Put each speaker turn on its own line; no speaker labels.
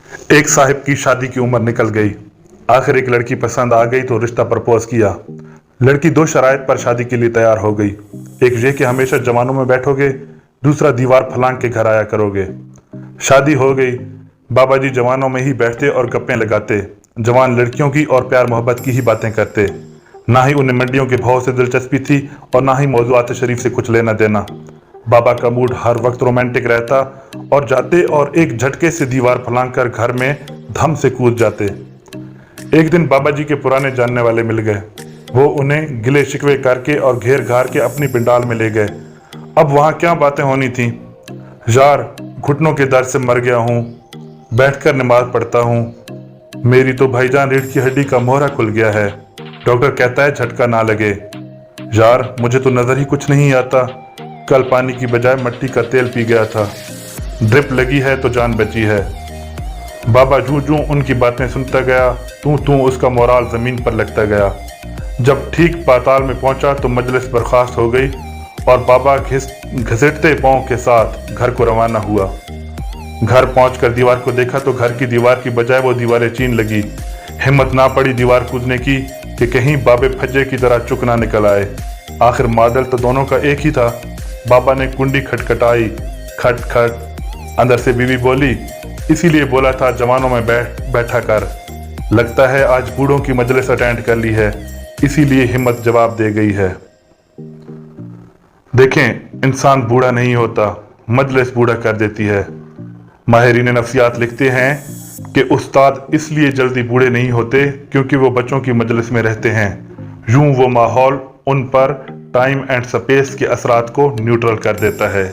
एक साहिब की शादी की उम्र निकल गई। आखिर एक लड़की पसंद आ गई तो रिश्ता प्रपोज किया। लड़की दो शराइत पर शादी के लिए तैयार हो गई। एक ये कि हमेशा जवानों में बैठोगे, दूसरा दीवार फलांग के घर आया करोगे। शादी हो गई। बाबा जी जवानों में ही बैठते और गप्पें लगाते। जवान लड़कियों की और प्यार मोहब्बत की ही बातें करते। ना ही उन्हें मंडियों के भाव से दिलचस्पी थी और ना ही मौज़ूआत शरीफ से कुछ लेना देना। बाबा का मूड हर वक्त रोमांटिक रहता और जाते और एक झटके से दीवार फलांग कर घर में धम से कूद जाते। एक दिन बाबा जी के पुराने जानने वाले मिल गए। वो उन्हें गिले शिकवे करके और घेर घार के अपनी पिंडाल में ले गए। अब वहां क्या बातें होनी थी। यार, घुटनों के दर्द से मर गया हूँ, बैठकर नमाज पढ़ता हूँ, मेरी तो भाईजान रीढ़ की हड्डी का मोहरा खुल गया है, डॉक्टर कहता है झटका ना लगे। यार, मुझे तो नजर ही कुछ नहीं आता, कल पानी की बजाय मिट्टी का तेल पी गया था, ड्रिप लगी है तो जान बची है। बाबा जूं जूं उनकी बातें सुनता गया, तू तू उसका मोराल जमीन पर लगता गया। जब ठीक पाताल में पहुंचा तो मजलिस बर्खास्त हो गई और बाबा घसीटते पांव के साथ घर को रवाना हुआ। घर पहुंचकर दीवार को देखा तो घर की दीवार की बजाय वो दीवारें चीन लगी। हिम्मत ना पड़ी दीवार कूदने की कि कहीं बाबे फज्जे की तरह चुक ना निकल आए। आखिर मादल तो दोनों का एक ही था। बाबा ने कुंडी खटखटाई, खट खट। अंदर से बीवी बोली, इसीलिए बोला था जवानों में बैठा कर, लगता है आज बूढ़ों की मजलिस अटेंड कर ली है, इसीलिए हिम्मत जवाब दे गई है। देखें, इंसान बूढ़ा नहीं होता, मजलिस बूढ़ा कर देती है। माहिरीन नफ्सियात लिखते हैं कि उस्ताद इसलिए जल्दी बूढ़े नहीं होते क्योंकि वो बच्चों की मजलिस में रहते हैं। यूं वो माहौल उन पर टाइम एंड स्पेस के असरात को न्यूट्रल कर देता है।